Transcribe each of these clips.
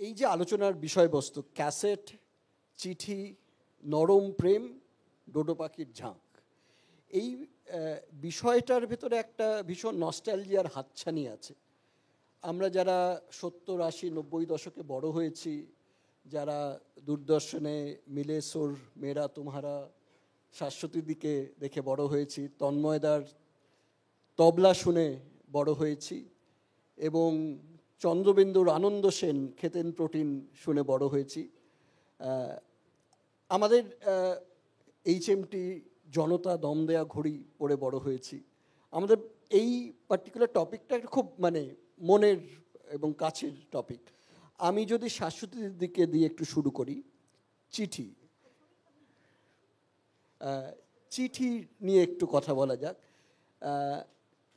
এই যে আলোচনার বিষয়বস্তু, ক্যাসেট, চিঠি, নরম প্রেম, ডোডো পাখির ঝাঁক, এই বিষয়টার ভেতরে একটা ভীষণ নস্টালজিয়ার হাতছানি আছে। আমরা যারা 70, 80, 90 দশকে বড় হয়েছি, যারা দূরদর্শনে মিলে সোর মেরা তুমহারা, শাশ্বতী দিকে দেখে বড় হয়েছি, তন্ময়দার তবলা শুনে বড় হয়েছি, এবং চন্দ্রবিন্দুর আনন্দ সেন খেতেন প্রোটিন শুনে বড় হয়েছি, আমাদের HMT জনতা দম দেয়া ঘড়ি পড়ে বড় হয়েছি। আমাদের এই পার্টিকুলার টপিকটা খুব মানে মনের এবং কাছের টপিক। আমি যদি শাশ্বতীর দিকে দিয়ে একটু শুরু করি, চিঠি চিঠি নিয়ে একটু কথা বলা যাক।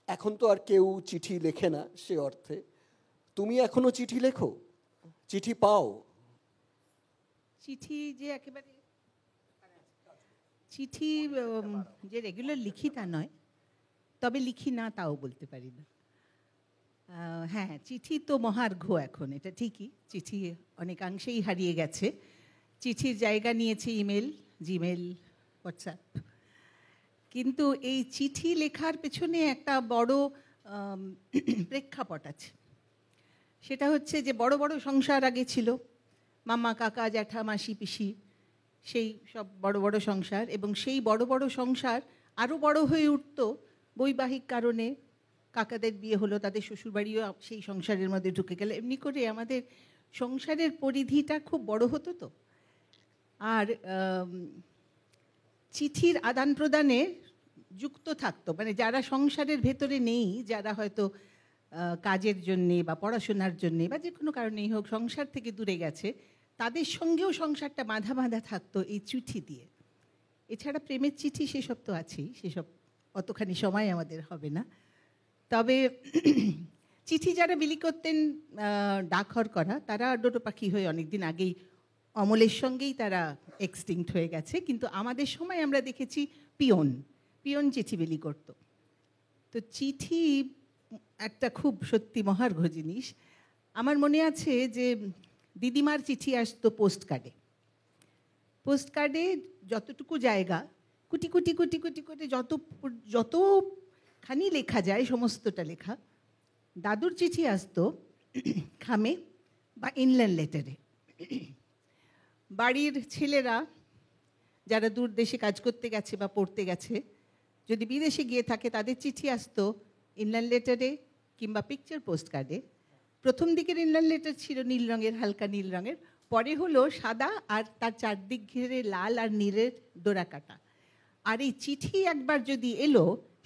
এখন তো আর কেউ চিঠি লেখে না সে অর্থে। তুমি এখনো চিঠি লেখো? চিঠি পাও? চিঠি যে একেবারে চিঠি যে রেগুলার লিখি তা নয়, তবে লিখি না তাও বলতে পারি না। হ্যাঁ, চিঠি তো মহার্ঘ এখন, এটা ঠিকই। চিঠি অনেকাংশেই হারিয়ে গেছে। চিঠির জায়গা নিয়েছে ইমেল, জিমেল, হোয়াটসঅ্যাপ। কিন্তু এই চিঠি লেখার পেছনে একটা বড় প্রেক্ষাপট আছে। সেটা হচ্ছে যে বড় বড় সংসার আগে ছিল, মামা, কাকা, জ্যাঠা, মাসি, পিসি, সেই সব বড় বড় সংসার। এবং সেই বড় বড় সংসার আরও বড় হয়ে উঠত বৈবাহিক কারণে। কাকাদের বিয়ে হলো, তাদের শ্বশুরবাড়িও সেই সংসারের মধ্যে ঢুকে গেল। এমনি করে আমাদের সংসারের পরিধিটা খুব বড় হতো। তো আর চিঠির আদান প্রদানে যুক্ত থাকতো, মানে যারা সংসারের ভেতরে নেই, যারা হয়তো কাজের জন্যে বা পড়াশোনার জন্যে বা যে কোনো কারণেই হোক সংসার থেকে দূরে গেছে, তাদের সঙ্গেও সংসারটা বাঁধা বাঁধা থাকতো এই চিঠি দিয়ে। এছাড়া প্রেমের চিঠি সেসব তো আছেই, সেসব অতখানি সময় আমাদের হবে না। তবে চিঠি যারা বিলি করতেন ডাকঘর করা, তারা ডোডো পাখি হয়ে অনেক দিন আগেই অমলের সঙ্গেই তারা এক্সটিংক্ট হয়ে গেছে। কিন্তু আমাদের সময় আমরা দেখেছি পিয়ন চিঠি বিলি করত। তো চিঠি একটা খুব সত্যি মহার্ঘ জিনিস। আমার মনে আছে যে দিদিমার চিঠি আসতো পোস্টকার্ডে যতটুকু জায়গা কুটি কুটি কুটি কুটি করে যতখানি লেখা যায় সমস্তটা লেখা। দাদুর চিঠি আসতো খামে বা ইনল্যান্ড লেটারে। বাড়ির ছেলেরা যারা দূর দেশে কাজ করতে গেছে বা পড়তে গেছে, যদি বিদেশে গিয়ে থাকে, তাদের চিঠি আসতো ইনল্যান্ড লেটারে কিংবা পিকচার পোস্টকার্ডে। প্রথম দিকের ইনল্যান্ড লেটার ছিল নীল রঙের, হালকা নীল রঙের, পরে হলো সাদা আর তার চারদিক ঘিরে লাল আর নীলের ডোরা কাটা। আর এই চিঠি একবার যদি এলো,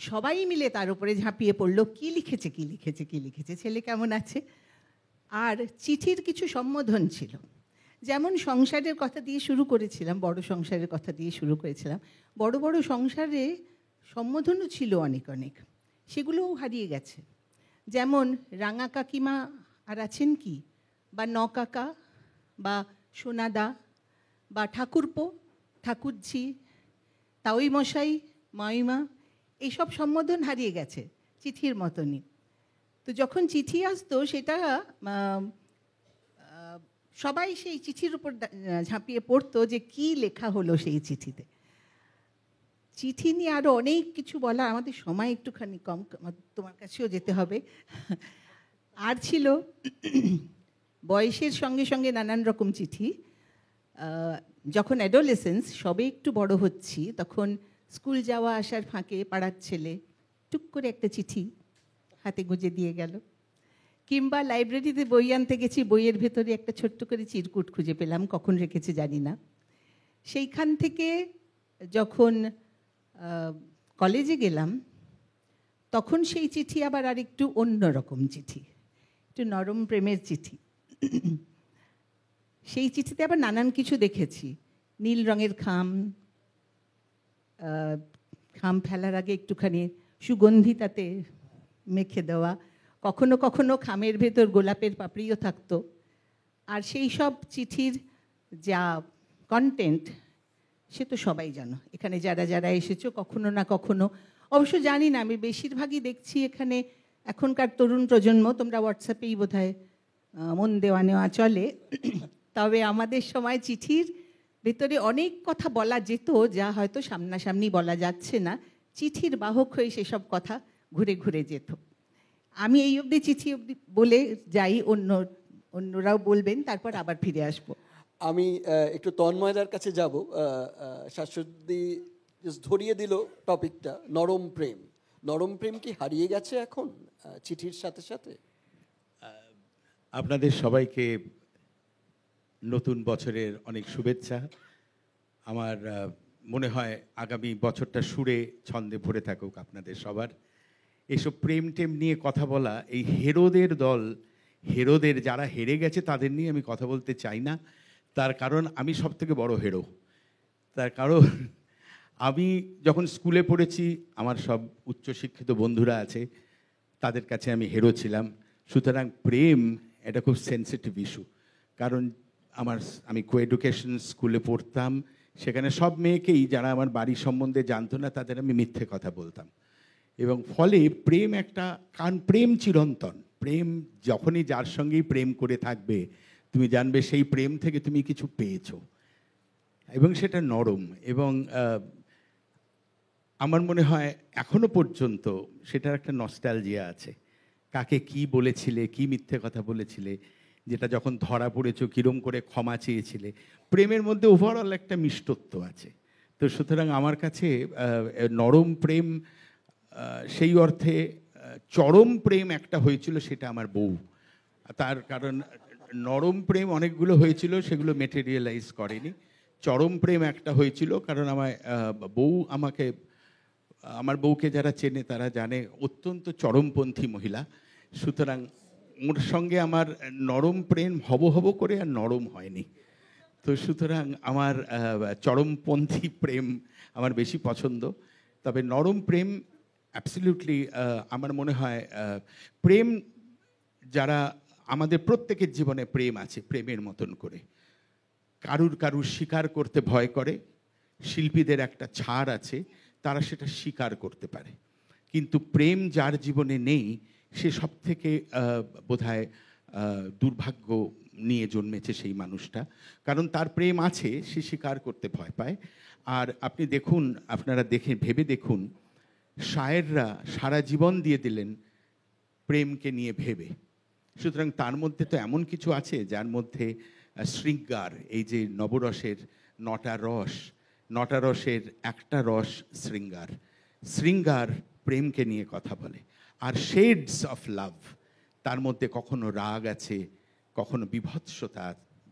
সবাই মিলে তার উপরে ঝাঁপিয়ে পড়লো, কি লিখেছে কি লিখেছে কি লিখেছে, ছেলে কেমন আছে। আর চিঠির কিছু সম্বোধন ছিল, যেমন সংসারের কথা দিয়ে শুরু করেছিলাম, বড় সংসারের কথা দিয়ে শুরু করেছিলাম। বড় বড় সংসারে সম্বোধনও ছিল অনেক অনেক, সেগুলোও হারিয়ে গেছে। যেমন রাঙা কাকিমা আর আছেন কি, বা নকাকা, বা সোনাদা, বা ঠাকুরপো, ঠাকুরঝি, তাওই মশাই, মাইমা, এইসব সম্বোধন হারিয়ে গেছে চিঠির মতনই। তো যখন চিঠি আসতো, সেটা সবাই সেই চিঠির উপর ঝাঁপিয়ে পড়তো যে কি লেখা হলো সেই চিঠিতে। চিঠি নিয়ে আরও অনেক কিছু বলা, আমাদের সময় একটুখানি কম, তোমার কাছেও যেতে হবে। আর ছিল বয়সের সঙ্গে সঙ্গে নানান রকম চিঠি। যখন অ্যাডোলেসেন্স, সবে একটু বড় হচ্ছি, তখন স্কুল যাওয়া আসার ফাঁকে পাড়ার ছেলে টুক করে একটা চিঠি হাতে গুঁজে দিয়ে গেল। কিংবা লাইব্রেরিতে বই আনতে গেছি, বইয়ের ভেতরে একটা ছোট্ট করে চিরকুট খুঁজে পেলাম, কখন রেখেছে জানি না। সেইখান থেকে যখন কলেজে গেলাম, তখন সেই চিঠি আবার আরেকটু অন্যরকম চিঠি, একটু নরম প্রেমের চিঠি। সেই চিঠিতে আবার নানান কিছু দেখেছি, নীল রঙের খাম ফেলার আগে একটুখানি সুগন্ধি তাতে মেখে দেওয়া, কখনো কখনো খামের ভেতর গোলাপের পাপড়িও থাকতো। আর সেই সব চিঠির যা কন্টেন্ট, সে তো সবাই জানো, এখানে যারা যারা এসেছো কখনো না কখনো, অবশ্য জানি না, আমি বেশিরভাগই দেখছি এখানে এখনকার তরুণ প্রজন্ম, তোমরা হোয়াটসঅ্যাপেই বোধহয় মন দেওয়া নেওয়া চলে। তবে আমাদের সময় চিঠির ভেতরে অনেক কথা বলা যেত, যা হয়তো সামনাসামনি বলা যাচ্ছে না। চিঠির বাহক হয়ে সেসব কথা ঘুরে ঘুরে যেত। আমি এই অবধি চিঠি অবধি বলে যাই, অন্যরাও বলবেন, তারপর আবার ফিরে আসবো। আমি একটু তন্ময়দার কাছে যাব। শাশ্বতী ধরিয়ে দিল টপিকটা, নরম প্রেম। নরম প্রেম কি হারিয়ে গেছে এখন চিঠির সাথে সাথে? আপনাদের সবাইকে নতুন বছরের অনেক শুভেচ্ছা। আমার মনে হয় আগামী বছরটা সুরে ছন্দে ভরে থাকুক আপনাদের সবার। এসব প্রেম টেম নিয়ে কথা বলা, এই হেরোদের দল, হেরোদের যারা হেরে গেছে তাদের নিয়ে আমি কথা বলতে চাই না। তার কারণ আমি সব থেকে বড় হেরো। তার কারণ আমি যখন স্কুলে পড়েছি, আমার সব উচ্চশিক্ষিত বন্ধুরা আছে, তাদের কাছে আমি হেরো ছিলাম। সুতরাং প্রেম এটা খুব সেন্সিটিভ ইস্যু। কারণ আমি কোএডুকেশন স্কুলে পড়তাম, সেখানে সব মেয়েকেই, যারা আমার বাড়ির সম্বন্ধে জানতো না, তাদের আমি মিথ্যে কথা বলতাম। এবং ফলে প্রেম প্রেম চিরন্তন। প্রেম যখনই যার সঙ্গেই প্রেম করে থাকবে, তুমি জানবে সেই প্রেম থেকে তুমি কিছু পেয়েছো, এবং সেটা নরম। এবং আমার মনে হয় এখনো পর্যন্ত সেটার একটা নস্টালজিয়া আছে। কাকে কি বলেছিলে, কি মিথ্যে কথা বলেছিলে, যেটা যখন ধরা পড়েছো কিরম করে ক্ষমা চেয়েছিলে। প্রেমের মধ্যে ওভারঅল একটা মিষ্টত্ব আছে। তো সুতরাং আমার কাছে নরম প্রেম, সেই অর্থে চরম প্রেম একটা হয়েছিল, সেটা আমার বউ। তার কারণ নরম প্রেম অনেকগুলো হয়েছিল, সেগুলো মেটেরিয়ালাইজ করেনি। চরম প্রেম একটা হয়েছিল, কারণ আমার বউকে যারা চেনে তারা জানে অত্যন্ত চরমপন্থী মহিলা। সুতরাং ওর সঙ্গে আমার নরম প্রেম হব করে আর নরম হয়নি। তো সুতরাং আমার চরমপন্থী প্রেম আমার বেশি পছন্দ। তবে নরম প্রেম অ্যাবসলিউটলি আমার মনে হয় প্রেম, যারা আমাদের প্রত্যেকের জীবনে প্রেম আছে প্রেমের মতন করে। কারুর স্বীকার করতে ভয় করে, শিল্পীদের একটা ছাড় আছে, তারা সেটা স্বীকার করতে পারে। কিন্তু প্রেম যার জীবনে নেই, সে সব থেকে বোধহয় দুর্ভাগ্য নিয়ে জন্মেছে সেই মানুষটা। কারণ তার প্রেম আছে, সে স্বীকার করতে ভয় পায়। আর আপনি দেখুন, আপনারা ভেবে দেখুন, শায়েররা সারা জীবন দিয়ে দিলেন প্রেমকে নিয়ে ভেবে। সুতরাং তার মধ্যে তো এমন কিছু আছে যার মধ্যে শৃঙ্গার, এই যে নবরসের 9টা রস, 9টা রসের একটা রস শৃঙ্গার। শৃঙ্গার প্রেমকে নিয়ে কথা বলে। আর শেডস অফ লাভ, তার মধ্যে কখনো রাগ আছে, কখনো বিভৎসতা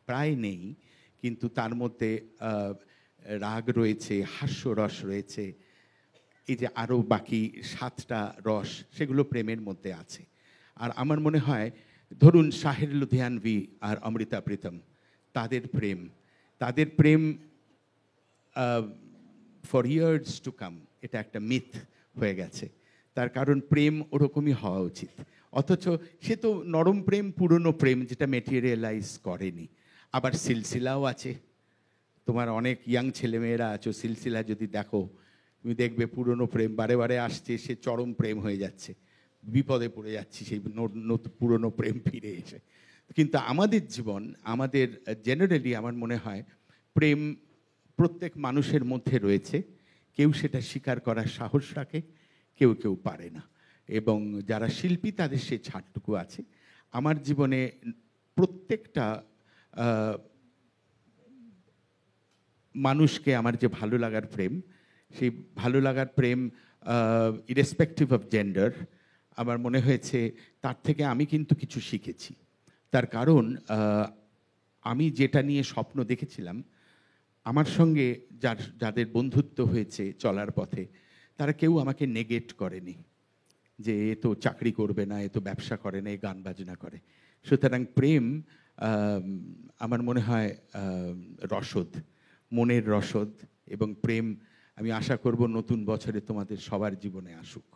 প্রায় নেই, কিন্তু তার মধ্যে রাগ রয়েছে, হাস্যরস রয়েছে, এই যে আরও বাকি 7টা রস, সেগুলো প্রেমের মধ্যে আছে। আর আমার মনে হয়, ধরুন শাহের লুধিয়ানভি আর অমৃতা প্রীতম, তাদের প্রেম ফর ইয়ার্স টু কাম, এটা একটা মিথ হয়ে গেছে। তার কারণ প্রেম ওরকমই হওয়া উচিত। অথচ সে তো নরম প্রেম, পুরনো প্রেম, যেটা মেটেরিয়ালাইজ করেনি। আবার সিলসিলাও আছে। তোমার অনেক ইয়াং ছেলেমেয়েরা আছো, সিলসিলা যদি দেখো, তুমি দেখবে পুরনো প্রেম বারে বারে আসছে, সে চরম প্রেম হয়ে যাচ্ছে, বিপদে পড়ে যাচ্ছি সেই পুরনো প্রেম ফিরে এসে। কিন্তু আমাদের জীবন, আমাদের জেনারেলি আমার মনে হয় প্রেম প্রত্যেক মানুষের মধ্যে রয়েছে। কেউ সেটা স্বীকার করার সাহস রাখে, কেউ কেউ পারে না। এবং যারা শিল্পী, তাদের সে ছাড়টুকু আছে। আমার জীবনে প্রত্যেকটা মানুষকে আমার যে ভালো লাগার প্রেম, সেই ভালো লাগার প্রেম ইরেসপেক্টিভ অফ জেন্ডার, আমার মনে হয়েছে তার থেকে আমি কিন্তু কিছু শিখেছি। তার কারণ আমি যেটা নিয়ে স্বপ্ন দেখেছিলাম, আমার সঙ্গে যাদের বন্ধুত্ব হয়েছে চলার পথে, তারা কেউ আমাকে নেগেট করেনি যে এ তো চাকরি করবে না, এ তো ব্যবসা করে না, এ গান বাজনা করে। সুতরাং প্রেম আমার মনে হয় রসদ, মনের রসদ। এবং প্রেম আমি আশা করব নতুন বছরে তোমাদের সবার জীবনে আসুক।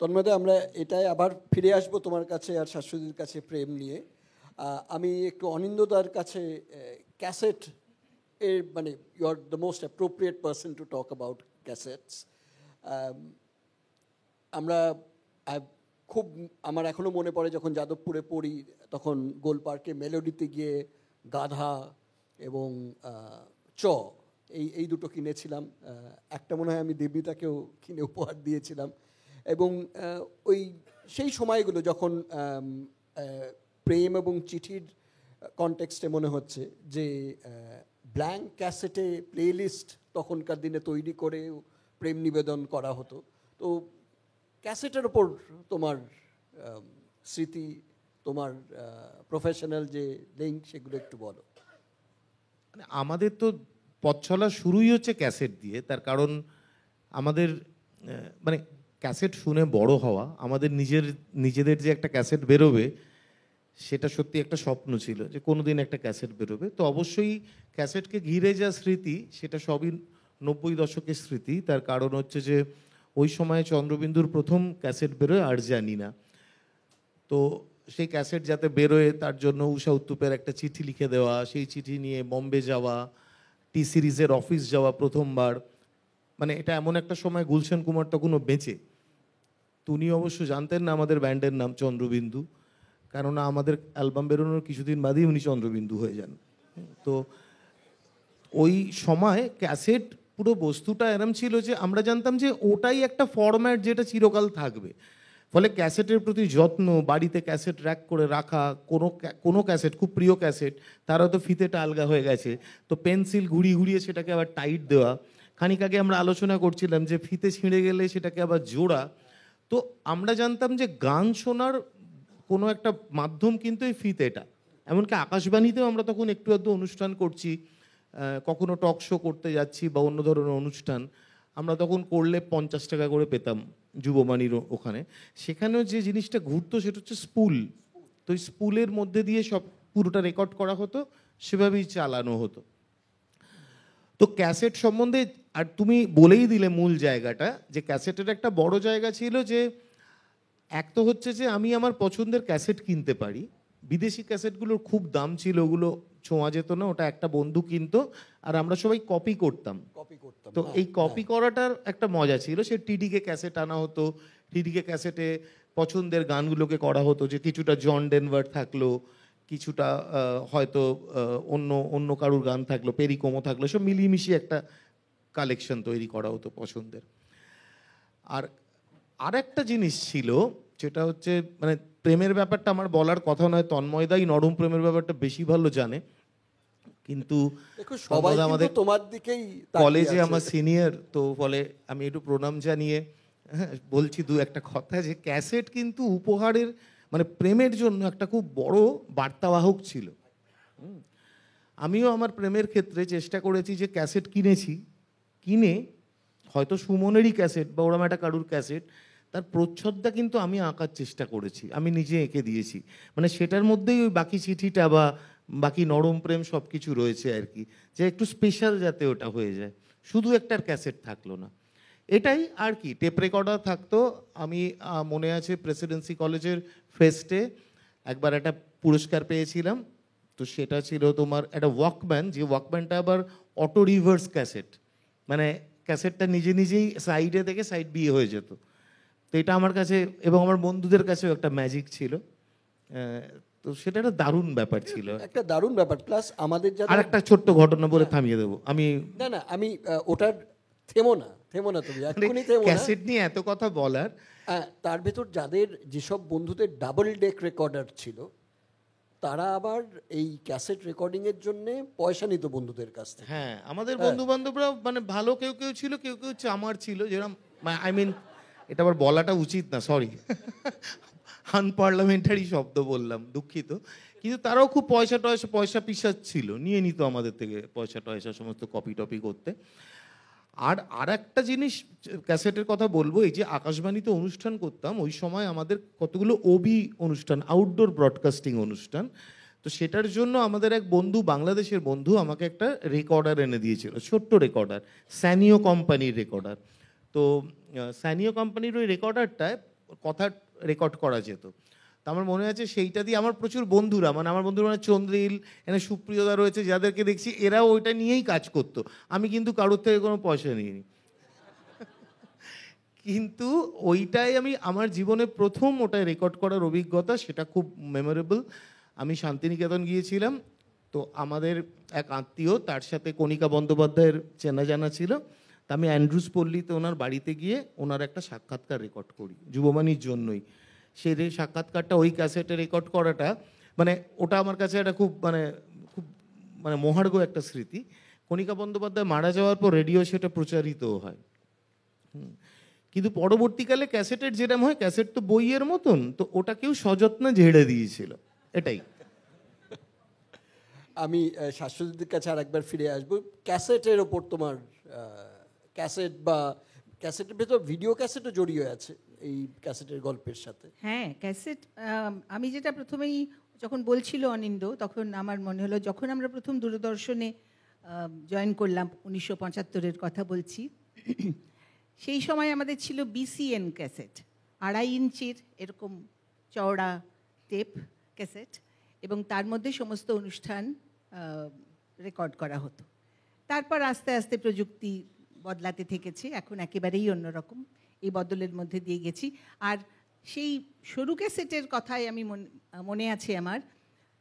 তন্ময়দা, আমরা এটাই আবার ফিরে আসবো তোমার কাছে আর শাশ্বতীর কাছে প্রেম নিয়ে। আমি একটু অনিন্দদার কাছে ক্যাসেট এর, মানে you are the most appropriate person to talk about cassettes. আমরা খুব আমার এখনো মনে পড়ে যখন যাদবপুরে পড়ি, তখন গোল পার্কে মেলোডিতে গিয়ে গাধা এবং চ এই দুটো কিনেছিলাম। একটা মনে হয় আমি দেবীতাকেও কিনে উপহার দিয়েছিলাম। এবং ওই সেই সময়গুলো যখন প্রেম এবং চিঠির কনটেক্সটে মনে হচ্ছে যে ব্ল্যাঙ্ক ক্যাসেটে প্লেলিস্ট তখনকার দিনে তৈরি করে প্রেম নিবেদন করা হতো। তো ক্যাসেটের ওপর তোমার স্মৃতি, তোমার প্রফেশনাল যে লিঙ্ক, সেগুলো একটু বলো। মানে আমাদের তো পথ চলা শুরুই হচ্ছে ক্যাসেট দিয়ে। তার কারণ আমাদের মানে ক্যাসেট শুনে বড় হওয়া, আমাদের নিজেদের যে একটা ক্যাসেট বেরোবে সেটা সত্যি একটা স্বপ্ন ছিল যে কোনো দিন একটা ক্যাসেট বেরোবে। তো অবশ্যই ক্যাসেটকে ঘিরে যা স্মৃতি সেটা সবই 90 দশকের স্মৃতি। তার কারণ হচ্ছে যে ওই সময় চন্দ্রবিন্দুর প্রথম ক্যাসেট বেরোয় আর জানি না। তো সেই ক্যাসেট যাতে বেরোয় তার জন্য উষা উত্তুপের একটা চিঠি লিখে দেওয়া, সেই চিঠি নিয়ে বম্বে যাওয়া, টি সিরিজের অফিস যাওয়া প্রথমবার। মানে এটা এমন একটা সময় গুলশান কুমার তখনও বেঁচে। তো উনি অবশ্য জানতেন না আমাদের ব্যান্ডের নাম চন্দ্রবিন্দু, কেননা আমাদের অ্যালবাম বেরোনোর কিছুদিন বাদেই উনি চন্দ্রবিন্দু হয়ে যান। তো ওই সময় ক্যাসেট পুরো বস্তুটা এরম ছিল যে আমরা জানতাম যে ওটাই একটা ফরম্যাট যেটা চিরকাল থাকবে। ফলে ক্যাসেটের প্রতি যত্ন, বাড়িতে ক্যাসেট র্যাক করে রাখা, কোনো ক্যাসেট খুব প্রিয় ক্যাসেট তার হয়তো ফিতেটা আলগা হয়ে গেছে, তো পেন্সিল ঘুরিয়ে ঘুরিয়ে সেটাকে আবার টাইট দেওয়া। খানিক আগে আমরা আলোচনা করছিলাম যে ফিতে ছিঁড়ে গেলে সেটাকে আবার জোড়া। তো আমরা জানতাম যে গান শোনার কোনো একটা মাধ্যম কিন্তু এই ফিতেটা। এমনকি আকাশবাণীতেও আমরা তখন একটু আধটু অনুষ্ঠান করছি, কখনো টক শো করতে যাচ্ছি বা অন্য ধরনের অনুষ্ঠান, আমরা তখন করলে 50 টাকা করে পেতাম যুববাণীর ওখানে। সেখানেও যে জিনিসটা ঘুরতো সেটা হচ্ছে স্পুল। তো ওই স্পুলের মধ্যে দিয়ে সব পুরোটা রেকর্ড করা হতো, সেভাবেই চালানো হতো। তো ক্যাসেট সম্বন্ধে আর তুমি বলেই দিলে মূল জায়গাটা, যে ক্যাসেটের একটা বড় জায়গা ছিল যে এক তো হচ্ছে যে আমি আমার পছন্দের ক্যাসেট কিনতে পারি। বিদেশি ক্যাসেটগুলোর খুব দাম ছিল, ওগুলো ছোঁয়া যেত না, ওটা একটা বন্ধু কিনতো আর আমরা সবাই কপি করতাম। তো এই কপি করাটার একটা মজা ছিল। সে টিডিকে ক্যাসেট আনা হতো, টিডিকে ক্যাসেটে পছন্দের গানগুলোকে করা হতো, যে কিছুটা জন ডেনভার থাকলো, কিছুটা হয়তো অন্য অন্য কারুর গান থাকলো, পেরিকোমো থাকলো, সব মিলিয়ে মিশিয়ে একটা কালেকশন তৈরি করা হতো পছন্দের। আর একটা জিনিস ছিল যেটা হচ্ছে মানে প্রেমের ব্যাপারটা আমার বলার কথা নয়, তন্ময়দাই নরম প্রেমের ব্যাপারটা বেশি ভালো জানে। কিন্তু সবাই আমাদের তোমার দিকেই কলেজে আমার সিনিয়র, তো ফলে আমি একটু প্রণাম জানিয়ে বলছি দু একটা কথা, যে ক্যাসেট কিন্তু উপহারের মানে প্রেমের জন্য একটা খুব বড় বার্তাবাহক ছিল। আমিও আমার প্রেমের ক্ষেত্রে চেষ্টা করেছি যে ক্যাসেট কিনে হয়তো সুমনেরই ক্যাসেট বা ওরম একটা কারুর ক্যাসেট, তার প্রচ্ছদটা কিন্তু আমি আঁকার চেষ্টা করেছি, আমি নিজে এঁকে দিয়েছি। মানে সেটার মধ্যেই ওই বাকি চিঠিটা বা বাকি নরম প্রেম সব কিছু রয়েছে আর কি, যে একটু স্পেশাল যাতে ওটা হয়ে যায়, শুধু একটার ক্যাসেট থাকলো না। এটাই আর কি। টেপ রেকর্ডার থাকতো। আমি মনে আছে প্রেসিডেন্সি কলেজের ফেস্টে একবার একটা পুরস্কার পেয়েছিলাম। তো সেটা ছিল তোমার একটা ওয়াকম্যান, যে ওয়াকম্যানটা আবার অটো রিভার্স ক্যাসেট, মানে ক্যাসেটটা নিজে নিজেই সাইডে থেকে সাইড বিয়ে হয়ে যেত। তো এটা আমার কাছে এবং আমার বন্ধুদের কাছেও একটা ম্যাজিক ছিল। তো সেটা একটা দারুণ ব্যাপার ছিল, একটা দারুণ ব্যাপার। প্লাস আমাদের আর একটা ছোট্ট ঘটনা বলে থামিয়ে দেবো আমি। না আমি ওটার থেমো না তুমি এখনই থেমো না। ক্যাসেট নিয়ে এত কথা বলার, তার ভেতর যাদের যেসব বন্ধুদের ডাবল ডেক রেকর্ডার ছিল, তারা আবার এই ক্যাসেট রেকর্ডিং এর জন্য পয়সা নিত বন্ধুদের কাছ থেকে। হ্যাঁ, আমাদের বন্ধু বান্ধবরা মানে ভালো কেউ কেউ ছিল, কেউ কেউ আমার ছিল, যেরকম আই মিন এটা আবার বলাটা উচিত না, সরি আনপার্লামেন্টারি শব্দ বললাম, দুঃখিত। কিন্তু তারাও খুব পয়সা পিসাচ ছিল, নিয়ে নিত আমাদের থেকে পয়সা সমস্ত কপি টপি করতে। আর একটা জিনিস ক্যাসেটের কথা বলবো, এই যে আকাশবাণীতে অনুষ্ঠান করতাম ওই সময় আমাদের কতগুলো ওবি অনুষ্ঠান, আউটডোর ব্রডকাস্টিং অনুষ্ঠান। তো সেটার জন্য আমাদের এক বন্ধু, বাংলাদেশের বন্ধু, আমাকে একটা রেকর্ডার এনে দিয়েছিল, ছোট্ট রেকর্ডার, স্যানিও কোম্পানির রেকর্ডার। তো স্যানিও কোম্পানির ওই রেকর্ডারটায় কথা রেকর্ড করা যেত। তো আমার মনে আছে সেইটা দিয়ে আমার প্রচুর বন্ধুরা, মানে আমার বন্ধুরা মানে চন্দ্রিল, এখানে সুপ্রিয়দা রয়েছে, যাদেরকে দেখছি এরাও ওইটা নিয়েই কাজ করতো। আমি কিন্তু কারোর থেকে কোনো পয়সা নিইনি। কিন্তু ওইটাই আমি আমার জীবনে প্রথম ওটাই রেকর্ড করার অভিজ্ঞতা, সেটা খুব মেমোরেবল। আমি শান্তিনিকেতন গিয়েছিলাম, তো আমাদের এক আত্মীয়, তার সাথে কণিকা বন্দ্যোপাধ্যায়ের চেনা জানা ছিল, তা আমি অ্যান্ড্রুস পল্লীতে ওনার বাড়িতে গিয়ে ওনার একটা সাক্ষাৎকার রেকর্ড করি যুববাণীর জন্যই। সেই সাক্ষাৎকারটা ওই ক্যাসেটে রেকর্ড করাটা, মানে ওটা আমার কাছে একটা খুব মহার্ঘ একটা স্মৃতি। কণিকা বন্দ্যোপাধ্যায় মারা যাওয়ার পর রেডিও সেটা প্রচারিতও হয়। কিন্তু পরবর্তীকালে ক্যাসেটের যেরকম হয়, ক্যাসেট তো বইয়ের মতন, তো ওটা কেউ সযত্নে ঝেড়ে দিয়েছিল, এটাই। আমি শাশ্বতীর কাছে আর একবার ফিরে আসবো। ক্যাসেটের ওপর তোমার ক্যাসেট বা ক্যাসেটের ভেতর ভিডিও ক্যাসেটও জড়িয়ে আছে এই ক্যাসেটের গল্পের সাথে। হ্যাঁ, ক্যাসেট আমি যেটা প্রথমেই যখন বলছিল অনিন্দ, তখন আমার মনে হলো যখন আমরা প্রথম দূরদর্শনে জয়েন করলাম 1975-এর কথা বলছি, সেই সময় আমাদের ছিল BCN ক্যাসেট, 2.5 ইঞ্চির এরকম চওড়া টেপ ক্যাসেট, এবং তার মধ্যে সমস্ত অনুষ্ঠান রেকর্ড করা হতো। তারপর আস্তে আস্তে প্রযুক্তি বদলাতে থেকেছে, এখন একেবারেই অন্যরকম, এই বদলের মধ্যে দিয়ে গেছি। আর সেই সরু ক্যাসেটের কথাই আমি মনে আছে আমার,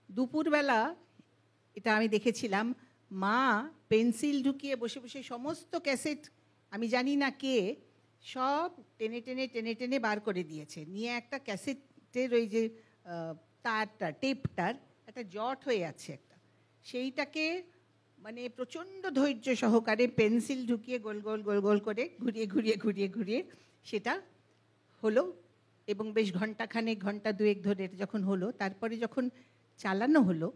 দুপুরবেলা এটা আমি দেখেছিলাম, মা পেন্সিল ঢুকিয়ে বসে বসে সমস্ত ক্যাসেট, আমি জানি না কে, সব টেনে টেনে টেনে টেনে বার করে দিয়েছে, নিয়ে একটা ক্যাসেটের ওই যে তারটা টেপটার একটা জট হয়ে আছে একটা, সেইটাকে মানে প্রচণ্ড ধৈর্য সহকারে পেন্সিল ঢুকিয়ে গোল গোল গোল গোল করে ঘুরিয়ে ঘুরিয়ে ঘুরিয়ে ঘুরিয়ে সেটা হলো, এবং বেশ ঘন্টা দুয়েক ধরে যখন হলো, তারপরে যখন চালানো হলো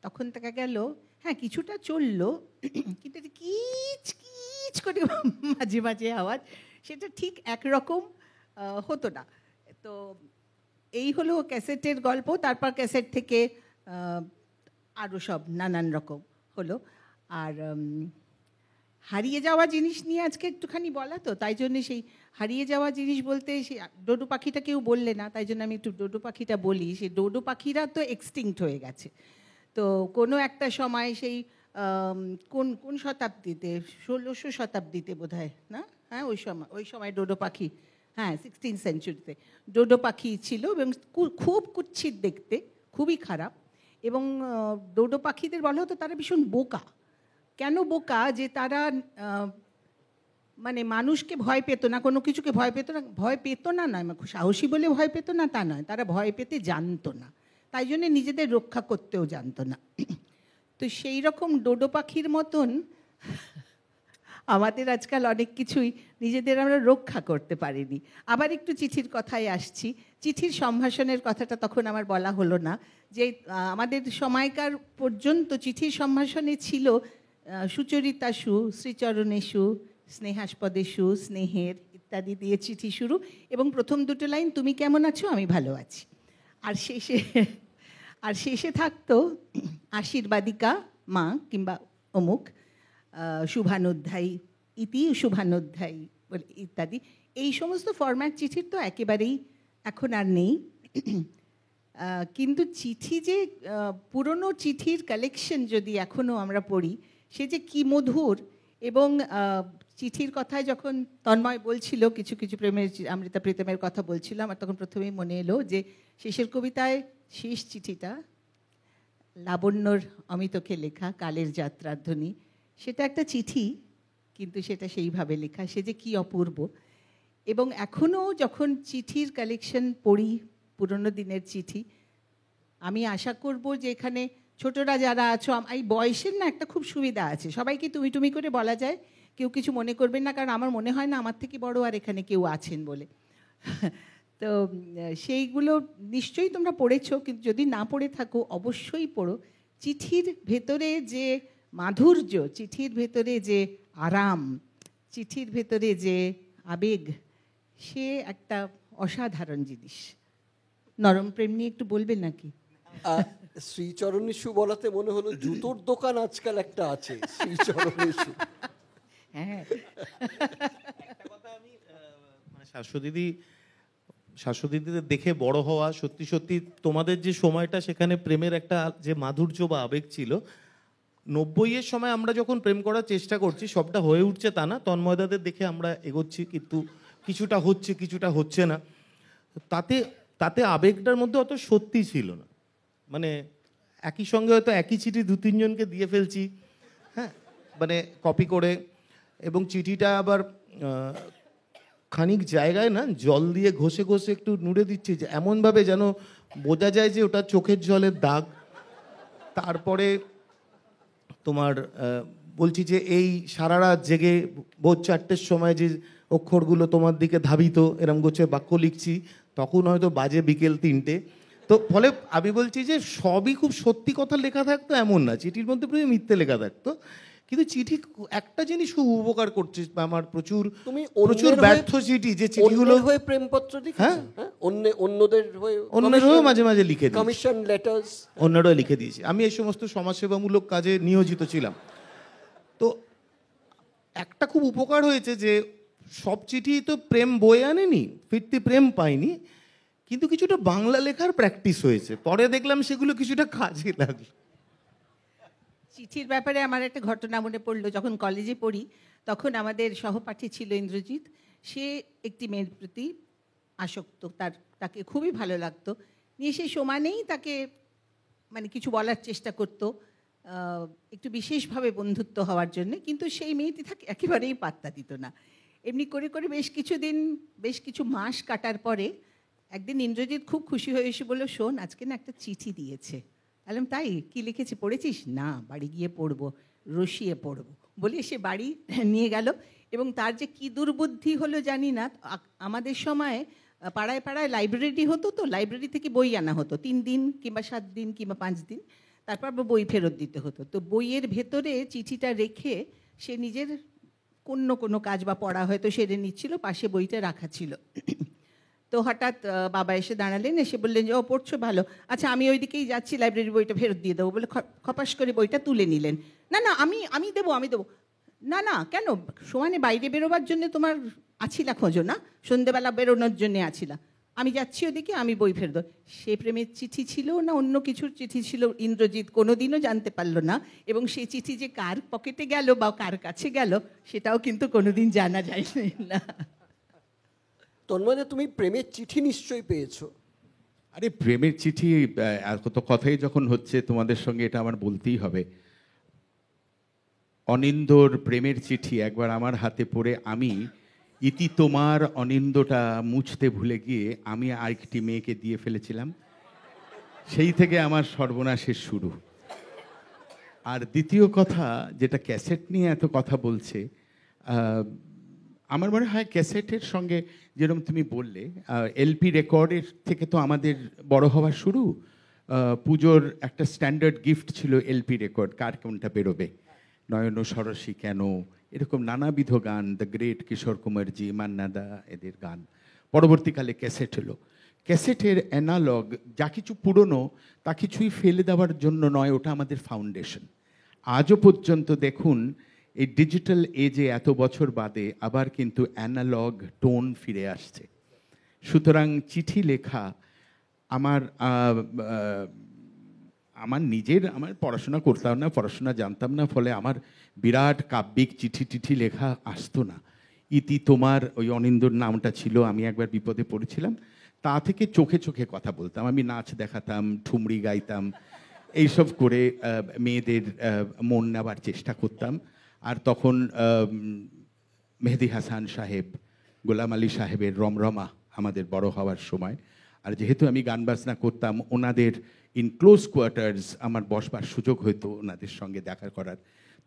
তখন দেখা গেল হ্যাঁ কিছুটা চললো, কিন্তু এটা কিচ কিচ করে মাঝে মাঝে আওয়াজ, সেটা ঠিক একরকম হতো না। তো এই হলো ক্যাসেটের গল্প। তারপর ক্যাসেট থেকে আরও সব নানান রকম হলো। আর হারিয়ে যাওয়া জিনিস নিয়ে আজকে একটুখানি বলা, তো তাই জন্যে সেই হারিয়ে যাওয়া জিনিস বলতে সেই ডোডো পাখিটা কেউ বললে না, তাই জন্য আমি একটু ডোডো পাখিটা বলি। সেই ডোডো পাখিরা তো এক্সটিংক্ট হয়ে গেছে। তো কোনো একটা সময় সেই কোন শতাব্দীতে, 1600 শতাব্দীতে বোধহয় না, হ্যাঁ ওই সময় ডোডো পাখি, হ্যাঁ 16th সেঞ্চুরিতে ডোডো পাখি ছিল, এবং খুব কুৎসিত দেখতে, খুবই খারাপ। এবং ডোডো পাখিদের বলা হতো তারা ভীষণ বোকা। কেন বোকা? যে তারা মানে মানুষকে ভয় পেত না, কোনো কিছুকে ভয় পেত না নয়, সাহসী বলে ভয় পেত না তা নয়, তারা ভয় পেতে জানতো না, তাই জন্যে নিজেদের রক্ষা করতেও জানতো না। তো সেই রকম ডোডো পাখির মতন আমাদের আজকাল অনেক কিছুই নিজেদের আমরা রক্ষা করতে পারিনি। আবার একটু চিঠির কথায় আসছি। চিঠির সম্ভাষণের কথাটা তখন আমার বলা হলো না, যে আমাদের সময়কার পর্যন্ত চিঠির সম্ভাষণে ছিল সুচরিতাসু, শ্রীচরণেষু, স্নেহাস্পদেষু, স্নেহের ইত্যাদি দিয়ে চিঠি শুরু, এবং প্রথম দুটো লাইন তুমি কেমন আছো, আমি ভালো আছি, আর শেষে থাকতো আশীর্বাদিকা মা কিংবা অমুক, শুভানুধ্যায়ী ইতি শুভানুধ্যায়ী ইত্যাদি। এই সমস্ত ফরম্যাট চিঠির তো একেবারেই এখন আর নেই। কিন্তু চিঠি যে পুরনো চিঠির কালেকশন যদি এখনও আমরা পড়ি, সে যে কি মধুর। এবং চিঠির কথায় যখন তন্ময় বলছিল কিছু কিছু প্রেমের, অমৃতা প্রীতমের কথা বলছিল, আমার তখন প্রথমেই মনে এলো যে শেষের কবিতায় শেষ চিঠিটা লাবণ্যর অমিতকে লেখা, কালের যাত্রার ধ্বনি, সেটা একটা চিঠি, কিন্তু সেটা সেইভাবে লেখা, সে যে কি অপূর্ব। এবং এখনও যখন চিঠির কালেকশন পড়ি, পুরনো দিনের চিঠি, আমি আশা করব যে এখানে ছোটরা যারা আছো, এই বয়সের না একটা খুব সুবিধা আছে, সবাইকে তুমি তুমি করে বলা যায়, কেউ কিছু মনে করবেন না, কারণ আমার মনে হয় না আমার থেকে বড় আর এখানে কেউ আছেন বলে। তো সেইগুলো নিশ্চয়ই তোমরা পড়েছো, কিন্তু যদি না পড়ে থাকো অবশ্যই পড়ো। চিঠির ভেতরে যে মাধুর্য, চিঠির ভেতরে যে আরাম, চিঠির ভেতরে যে আবেগ, সে একটা অসাধারণ জিনিস। নরম প্রেম নিয়ে একটু বলবেন নাকি? শ্রীচরণেষু বলাতে মনে হলো জুতোর দোকান আজকাল একটা আছে, শ্রীচরণেষু। হ্যাঁ, একটা কথা আমি মানে শাশ্বতীদের দেখে বড় হওয়া, সত্যি সত্যি তোমাদের যে সময়টা, সেখানে প্রেমের একটা যে মাধুর্য বা আবেগ ছিল, 90-এর সময় আমরা যখন প্রেম করার চেষ্টা করছি সবটা হয়ে উঠছে তা না, তন্ময়দাদের দেখে আমরা এগোচ্ছি, কিন্তু কিছুটা হচ্ছে কিছুটা হচ্ছে না, তাতে তাতে আবেগটার মধ্যে অত সত্যি ছিল না। মানে একই সঙ্গে হয়তো একই চিঠি 2-3 জনকে দিয়ে ফেলছি, হ্যাঁ, মানে কপি করে, এবং চিঠিটা আবার খানিক জায়গায় না জল দিয়ে ঘষে ঘষে একটু নুড়ে দিচ্ছি, যে এমনভাবে যেন বোঝা যায় যে ওটা চোখের জলের দাগ। তারপরে তোমার বলছি যে এই সারা রাত জেগে ভোর 4টের সময় যে অক্ষরগুলো তোমার দিকে ধাবিত এরম গোছে বাক্য লিখছি, তখন হয়তো বাজে বিকেল 3টে। তো ফলে আমি বলছি যে সবই খুব সত্যি কথা লেখা থাকতো এমন না, চিঠির মধ্যে পুরো মিথ্যে লেখা থাকতো। কিন্তু চিঠি একটা জিনিস খুব উপকার করছে আমার, প্রচুর তুমি প্রচুর ব্যর্থ চিঠি, যে চিঠিগুলো অন্যের হয়ে প্রেমপত্র লিখেছো? হ্যাঁ। হ্যাঁ, অন্যদের হয়ে অন্যের হয়েও মাঝে মাঝে লিখে দিই, কমিশন লেটার্স অন্যরাও লিখে দিয়েছি। আমি এই সমস্ত সমাজসেবামূলক কাজে নিয়োজিত ছিলাম। তো একটা খুব উপকার হয়েছে যে সব চিঠি তো প্রেম বয়ে আনেনি, ফিরতি প্রেম পাইনি, কিন্তু কিছুটা বাংলা লেখার প্র্যাকটিস হয়েছে। পরে দেখলাম সেগুলো কিছুটা কাজে লাগলো। চিঠির ব্যাপারে আমার একটা ঘটনা মনে পড়লো। যখন কলেজে পড়ি তখন আমাদের সহপাঠী ছিল ইন্দ্রজিৎ। সে একটি মেয়ের প্রতি আসক্ত, তাকে খুবই ভালো লাগতো, নিয়ে সে সমানেই তাকে মানে কিছু বলার চেষ্টা করতো, একটু বিশেষভাবে বন্ধুত্ব হওয়ার জন্য, কিন্তু সেই মেয়েটি তাকে একেবারেই পাত্তা দিত না। এমনি করে করে বেশ কিছু মাস কাটার পরে একদিন ইন্দ্রজিৎ খুব খুশি হয়ে এসে বলল, শোন, আজকে না একটা চিঠি দিয়েছে। বললাম, তাই? কি লিখেছে, পড়েছিস? না, বাড়ি গিয়ে পড়বো, রসিয়ে পড়বো বলে সে বাড়ি নিয়ে গেল। এবং তার যে কি দুর্বুদ্ধি হলো জানি না, আমাদের সময় পাড়ায় পাড়ায় লাইব্রেরি হতো, তো লাইব্রেরি থেকে বই আনা হতো 3 দিন কিংবা 7 দিন কিংবা 5 দিন, তারপর বই ফেরত দিতে হতো। তো বইয়ের ভেতরে চিঠিটা রেখে সে নিজের কোনো কাজ বা পড়া হয়তো সেরে নিচ্ছিল, পাশে বইটা রাখা ছিল। তো হঠাৎ বাবা এসে দাঁড়ালেন, এসে বললেন যে, ও পড়ছো, ভালো, আচ্ছা আমি ওই দিকেই যাচ্ছি, লাইব্রেরির বইটা ফেরত দিয়ে দেবো বলে খপাস করে বইটা তুলে নিলেন। না না, আমি দেবো। না না, কেন, সমানে বাইরে বেরোবার জন্য তোমার আছিলা খোঁজো না, সন্ধেবেলা বেরোনোর জন্যে আছিলা, আমি যাচ্ছি ওদিকে, আমি বই ফেরত। সে প্রেমের চিঠি ছিল না অন্য কিছুর চিঠি ছিল, ইন্দ্রজিৎ কোনোদিনও জানতে পারলো না। এবং সেই চিঠি যে কার পকেটে গেল বা কার কাছে গেল সেটাও কিন্তু কোনোদিন জানা যায় না। তন্ময়, তুমি প্রেমের চিঠি নিশ্চয়ই পেয়েছো। আরে প্রেমের চিঠি, কত কথাই যখন হচ্ছে তোমাদের সঙ্গে এটা আমার বলতেই হবে। অনিন্দর প্রেমের চিঠি একবার আমার হাতে পড়ে আমি ইতি তোমার অনিন্দটা মুছতে ভুলে গিয়ে আমি আরেকটি মেয়েকে দিয়ে ফেলেছিলাম। সেই থেকে আমার সর্বনাশের শুরু। আর দ্বিতীয় কথা, যেটা ক্যাসেট নিয়ে এত কথা বলছে, আমার মনে হয় ক্যাসেটের সঙ্গে যেরকম তুমি বললে, এলপি রেকর্ডের থেকে তো আমাদের বড় হওয়া শুরু। পুজোর একটা স্ট্যান্ডার্ড গিফট ছিল এলপি রেকর্ড, কার কোনটা বেরোবে, নয়ন সরসী কেন, এরকম নানাবিধ গান, দ্য গ্রেট কিশোর কুমারজি, মান্নাদা, এদের গান। পরবর্তীকালে ক্যাসেট হলো। ক্যাসেটের অ্যানালগ যা কিছু পুরনো তা কিছুই ফেলে দেওয়ার জন্য নয়, ওটা আমাদের ফাউন্ডেশন। আজও পর্যন্ত দেখুন, এই ডিজিটাল এজে এত বছর বাদে আবার কিন্তু অ্যানালগ টোন ফিরে আসছে। সুতরাং চিঠি লেখা আমার পড়াশোনা করতাম না, পড়াশোনা জানতাম না, ফলে আমার বিরাট কাব্যিক চিঠি লেখা আসতো না। ইতি তোমার ওই অনিন্দর নামটা ছিল, আমি একবার বিপদে পড়েছিলাম, তা থেকে চোখে চোখে কথা বলতাম, আমি নাচ দেখাতাম, ঠুমরি গাইতাম, এইসব করে মেয়েদের মন নেওয়ার চেষ্টা করতাম। আর তখন মেহেদি হাসান সাহেব, গোলাম আলী সাহেবের রমরমা আমাদের বড় হওয়ার সময়। আর যেহেতু আমি গান বাজনা করতাম, ওনাদের ইন ক্লোজ কোয়ার্টার্স আমার বসবার সুযোগ হতো, ওনাদের সঙ্গে দেখা করার।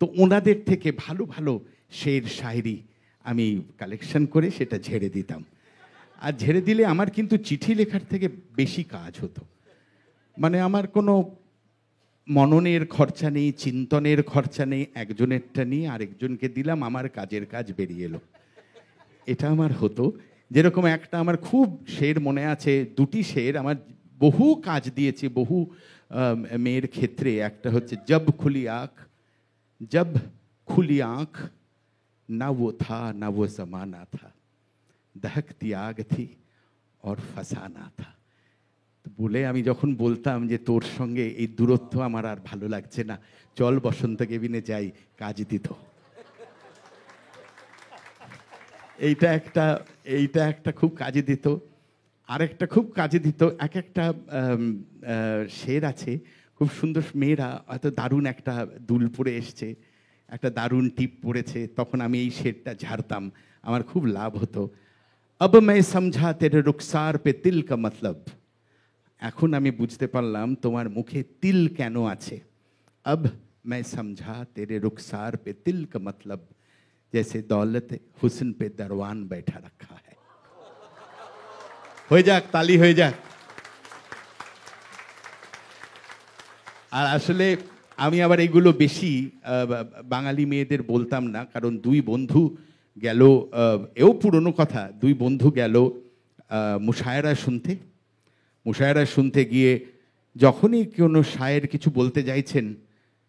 তো ওনাদের থেকে ভালো ভালো শের শায়রি আমি কালেকশন করে সেটা ঝেড়ে দিতাম। আর ঝেড়ে দিলে আমার কিন্তু চিঠি লেখার থেকে বেশি কাজ হতো। মানে আমার কোনো মননের খরচা নেই, চিন্তনের খরচা নেই, একজনেরটা নিয়ে আরেকজনকে দিলাম, আমার কাজের কাজ বেরিয়ে এলো। এটা আমার হতো। যেরকম একটা আমার খুব শের মনে আছে, 2টি শের আমার বহু কাজ দিয়েছে বহু মেয়ের ক্ষেত্রে। একটা হচ্ছে, জব খুলি আঁখ না वो था ना वो जमाना था, दहकती आग थी और फसाना था। বলে আমি যখন বলতাম যে তোর সঙ্গে এই দূরত্ব আমার আর ভালো লাগছে না, চল বসন্ত কেবিনে যাই, কাজ দিত। এইটা একটা খুব কাজে দিত। আরেকটা খুব কাজে দিত, একটা শের আছে, খুব সুন্দর, মেয়েরা এত দারুণ একটা দুল পরে এসছে, একটা দারুণ টিপ পরেছে, তখন আমি এই শেরটা ঝাড়তাম, আমার খুব লাভ হতো। अब मैं समझा तेरे रुखसार पे तिल का मतलब, এখন আমি বুঝতে পারলাম তোমার মুখে তিল কেন আছে। अब मैं समझा तेरे रुखसार पे तिल का मतलब, जैसे दौलत हुस्न पे दरवान बैठा रखा है। হয়ে যাক, তালি হয়ে যাক। আর আসলে আমি আবার এগুলো বেশি বাঙালি মেয়েদের বলতাম না, কারণ দুই বন্ধু গেল, এও পুরনো কথা, দুই বন্ধু গেল মুশায়রা শুনতে গিয়ে যখনই কোনো শায়ের কিছু বলতে যাইছেন,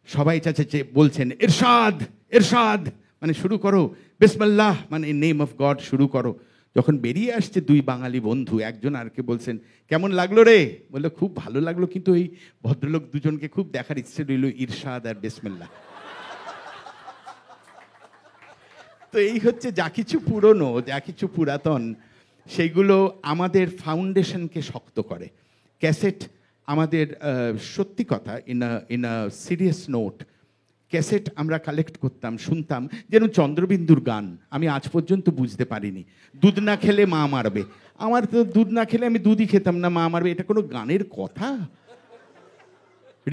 সবাই চাচা বলছেন ইরশাদ ইরশাদ, মানে শুরু করো, বিসমিল্লাহ মানে নেম অফ গড শুরু করো। যখন বেরিয়ে আসছে দুই বাঙালি বন্ধু, একজন আরকে বলছেন কেমন লাগলো রে, বললো খুব ভালো লাগলো, কিন্তু এই ভদ্রলোক দুজনকে খুব দেখার ইচ্ছে রইল, ইরশাদ আর বিসমিল্লাহ। তো এই হচ্ছে যা কিছু পুরনো, যা কিছু পুরাতন, সেগুলো আমাদের ফাউন্ডেশনকে শক্ত করে। ক্যাসেট আমাদের, সত্যি কথা, in a serious note, cassette আমরা কালেক্ট করতাম, শুনতাম। যেন চন্দ্রবিন্দুর গান আমি আজ পর্যন্ত বুঝতে পারিনি। দুধ না খেলে মা মারবে, আমার তো দুধ না খেলে আমি দুধই খেতাম না, মা মারবে, এটা কোনো গানের কথা?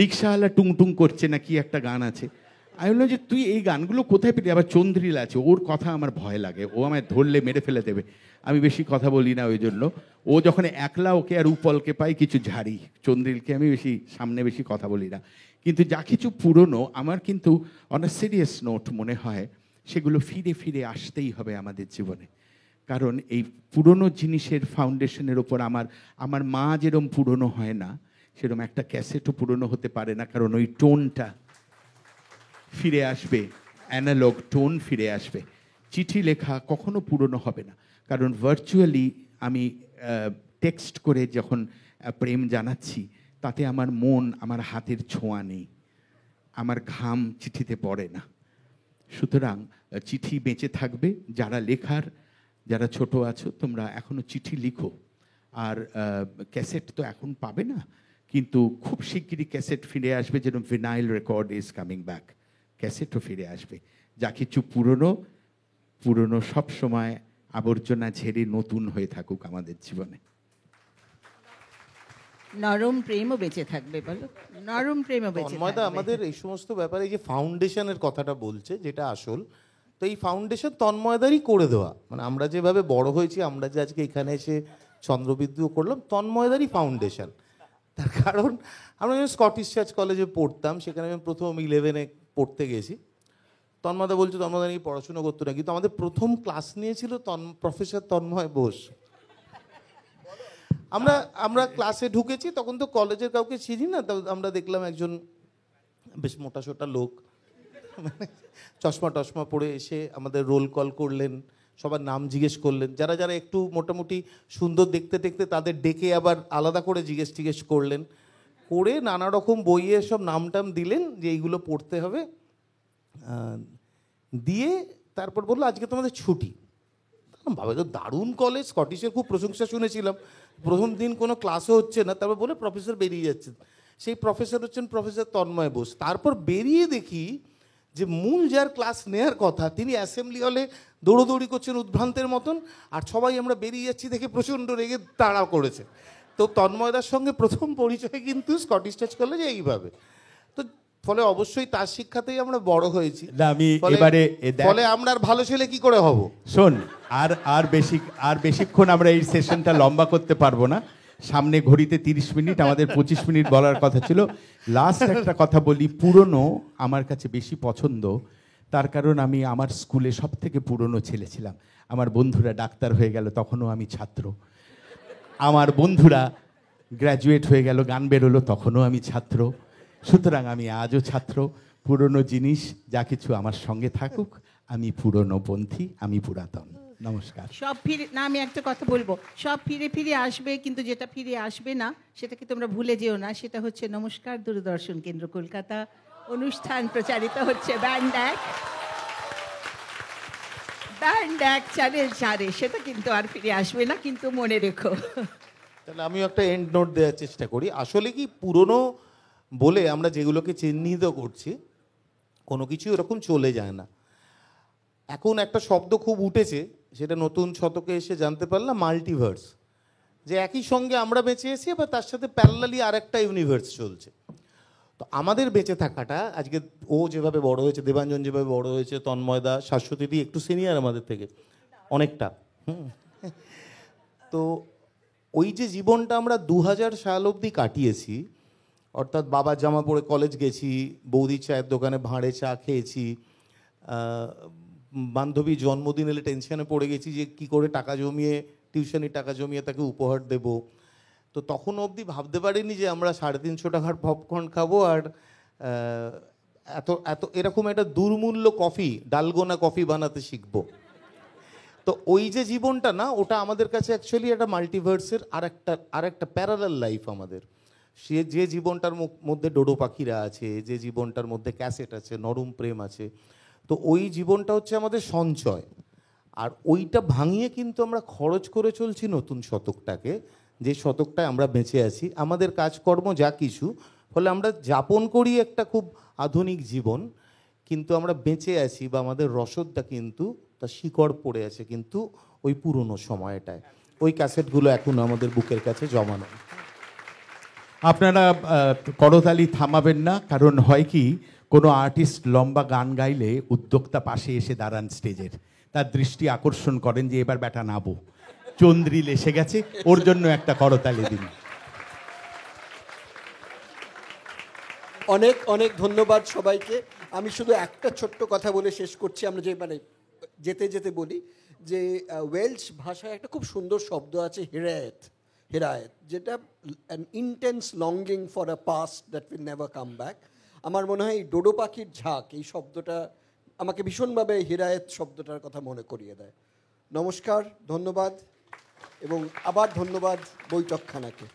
রিক্সাওয়ালা টুং টুং করছে না কি একটা গান আছে, আমি বললাম যে তুই এই গানগুলো কোথায় পেলি? আবার চন্দ্রিল আছে, ওর কথা আমার ভয় লাগে, ও আমায় ধরলে মেরে ফেলে দেবে, আমি বেশি কথা বলি না ওই জন্য। ও যখন একলা, ওকে আর উপলকে পাই কিছু ঝাড়ি, চন্দ্রিলকে আমি সামনে বেশি কথা বলি না। কিন্তু যা কিছু পুরনো আমার কিন্তু অন আ সিরিয়াস নোট মনে হয় সেগুলো ফিরে ফিরে আসতেই হবে আমাদের জীবনে। কারণ এই পুরনো জিনিসের ফাউন্ডেশনের ওপর আমার মা যেরকম পুরনো হয় না, সেরকম একটা ক্যাসেটও পুরনো হতে পারে না, কারণ ওই টোনটা ফিরে আসবে, অ্যানালগ টোন ফিরে আসবে। চিঠি লেখা কখনো পুরনো হবে না, কারণ ভার্চুয়ালি আমি টেক্সট করে যখন প্রেম জানাচ্ছি, তাতে আমার মন, আমার হাতের ছোঁয়া নেই, আমার ঘাম চিঠিতে পড়ে না। সুতরাং চিঠি বেঁচে থাকবে। যারা লেখার, যারা ছোট আছো, তোমরা এখনো চিঠি লিখো। আর ক্যাসেট তো এখন পাবে না, কিন্তু খুব শিগগিরই ক্যাসেট ফিরে আসবে, যেরকম vinyl record is coming back, ক্যাসেটও ফিরে আসবে। যা কিছু পুরনো সব সময় আবর্জনা ঝেড়ে নতুন হয়ে থাকুক আমাদের জীবনে। নরম প্রেমও বেঁচে থাকবে, বলো, নরম প্রেমও বেঁচে তন্ময়দা থাকবে। আমাদের এই সমস্ত ব্যাপারে এই যে ফাউন্ডেশনের কথাটা বলছে, যেটা আসল, তো এই ফাউন্ডেশন তন্ময়দারই করে দেওয়া। মানে আমরা যেভাবে বড় হয়েছি, আমরা যে আজকে এখানে এসে চন্দ্রবিন্দু করলাম, তন্ময়দারই ফাউন্ডেশন। তার কারণ আমরা যখন স্কটিশ চার্চ কলেজে পড়তাম, সেখানে আমি প্রথম 11-এ পড়তে গেছি। তন্ময়দা বলছে তন্ময়দা নাকি পড়াশুনো করতো না, কিন্তু আমাদের প্রথম ক্লাস নিয়েছিল প্রফেসর তন্ময় বোস। আমরা ক্লাসে ঢুকেছি, তখন তো কলেজের কাউকে চিনি না, আমরা দেখলাম একজন বেশ মোটাসোটা লোক, মানে চশমা টশমা পরে এসে আমাদের রোল কল করলেন, সবার নাম জিজ্ঞেস করলেন, যারা যারা একটু মোটামুটি সুন্দর দেখতে দেখতে তাদের ডেকে আবার আলাদা করে জিজ্ঞেস করলেন, করে নানা রকম বইয়ে সব নাম দিলেন যে এইগুলো পড়তে হবে, দিয়ে তারপর বললো আজকে তোমাদের ছুটি। বাবা, তো দারুণ কলেজ, স্কটিশের খুব প্রশংসা শুনেছিলাম। প্রথম দিন কোনো ক্লাসও হচ্ছে না, তারপর বলে প্রফেসর বেরিয়ে যাচ্ছেন। সেই প্রফেসর হচ্ছেন প্রফেসর তন্ময় বোস। তারপর বেরিয়ে দেখি যে মূল যার ক্লাস নেওয়ার কথা, তিনি অ্যাসেম্বলি হলে দৌড়োদৌড়ি করছেন উদ্ভ্রান্তের মতন, আর সবাই আমরা বেরিয়ে যাচ্ছি দেখে প্রচণ্ড রেগে তাড়া করেছে। তো তন্ময়দার সঙ্গে প্রথম পরিচয় কিন্তু স্কটিশ চার্চ কলেজে এইভাবে। তো ফলে অবশ্যই তার শিক্ষাতেই আমরা বড় হয়েছি। আমি এবারে ফলে আমরা আর ভালো ছেলে কি করে হব? শোন, আর বেশিক্ষণ আমরা এই সেশনটা লম্বা করতে পারবো না। সামনে ঘড়িতে 30 মিনিট, আমাদের 25 মিনিট বলার কথা ছিল। লাস্ট একটা কথা বলি, পুরনো আমার কাছে বেশি পছন্দ, তার কারণ আমি আমার স্কুলে সব থেকে পুরনো ছেলে ছিলাম। আমার বন্ধুরা ডাক্তার হয়ে গেল, তখনও আমি ছাত্র। আমার বন্ধুরা গ্র্যাজুয়েট হয়ে গেল, গান বেরোলো, তখনও আমি ছাত্র। সুতরাং আমি আজও ছাত্র। পুরনো জিনিস যা কিছু আমার সঙ্গে থাকুক, আমি পুরনোপন্থী, আমি পুরাতন। নমস্কার। সব ফিরে না, আমি একটা কথা বলবো, সব ফিরে ফিরে আসবে, কিন্তু যেটা ফিরে আসবে না সেটাকে তোমরা ভুলে যেও না। সেটা হচ্ছে নমস্কার দূরদর্শন কেন্দ্র কলকাতা, অনুষ্ঠান প্রচারিত হচ্ছে ব্যান্ড এক। ব্যান্ড এক চ্যানেল 4-এ, সেটা কিন্তু আর ফিরে আসবে না, কিন্তু মনে রেখো। তাহলে আমিও একটা এন্ড নোট দেওয়ার চেষ্টা করি। আসলে কি পুরনো বলে আমরা যেগুলোকে চিহ্নিত করছি, কোনো কিছু এরকম চলে যায় না। এখন একটা শব্দ খুব উঠেছে, সেটা নতুন শতকে এসে জানতে পারলাম, মাল্টিভার্স। যে একই সঙ্গে আমরা বেঁচে এসেছি, বা তার সাথে প্যারালালি আরেকটা ইউনিভার্স চলছে। তো আমাদের বেঁচে থাকাটা আজকে, ও যেভাবে বড় হয়েছে, দেবাঞ্জন যেভাবে বড় হয়েছে, তন্ময়দা, শাশ্বতীদি একটু সিনিয়র আমাদের থেকে অনেকটা, তো ওই যে জীবনটা আমরা 2000 সাল অবধি কাটিয়েছি, অর্থাৎ বাবার জামা পরে কলেজ গেছি, বৌদির চায়ের দোকানে ভাঁড়ে চা খেয়েছি, বান্ধবী জন্মদিন এলে টেনশনে পড়ে গেছি যে কি করে টাকা জমিয়ে, টিউশনি টাকা জমিয়ে তাকে উপহার দেব। তো তখন অবধি ভাবতে পারিনি যে আমরা 350 টাকার পপকর্ন খাবো আর এত এত এরকম একটা দুর্মূল্য কফি, ডালগোনা কফি বানাতে শিখবো। তো ওই যে জীবনটা না, ওটা আমাদের কাছে অ্যাকচুয়ালি একটা মাল্টিভার্সের আরেকটা প্যারালাল লাইফ আমাদের। সে যে জীবনটার মধ্যে ডোডো পাখিরা আছে, যে জীবনটার মধ্যে ক্যাসেট আছে, নরম প্রেম আছে, তো ওই জীবনটা হচ্ছে আমাদের সঞ্চয়। আর ওইটা ভাঙিয়ে কিন্তু আমরা খরচ করে চলছি নতুন শতকটাকে, যে শতকটায় আমরা বেঁচে আছি, আমাদের কাজকর্ম যা কিছু, ফলে আমরা যাপন করি একটা খুব আধুনিক জীবন, কিন্তু আমরা বেঁচে আছি, বা আমাদের রসদটা কিন্তু তার শিকড় পড়ে আছে কিন্তু ওই পুরনো সময়টায়। ওই ক্যাসেটগুলো এখন আমাদের বুকের কাছে জমানো। আপনারা করতালি থামাবেন না, কারণ হয় কি, কোনো আর্টিস্ট লম্বা গান গাইলে উদ্যোক্তা পাশে এসে দাঁড়ান স্টেজের, তার দৃষ্টি আকর্ষণ করেন যে এবার ব্যাটা নাবো, চন্দ্রিল এসে গেছে, ওর জন্য একটা করতালি দিন। অনেক অনেক ধন্যবাদ সবাইকে। আমি শুধু একটা ছোট্ট কথা বলে শেষ করছি। আমরা যে যেতে যেতে বলি যে ওয়েলশ ভাষায় একটা খুব সুন্দর শব্দ আছে, হিরায়েত, যেটা an intense longing for a past that will never come back. আমার মনে হয় এই ডোডো পাখির ঝাঁক, এই শব্দটা আমাকে ভীষণভাবে হিরায়েত শব্দটার কথা মনে করিয়ে দেয়। নমস্কার, ধন্যবাদ, এবং আবার ধন্যবাদ বৈঠকখানাকে।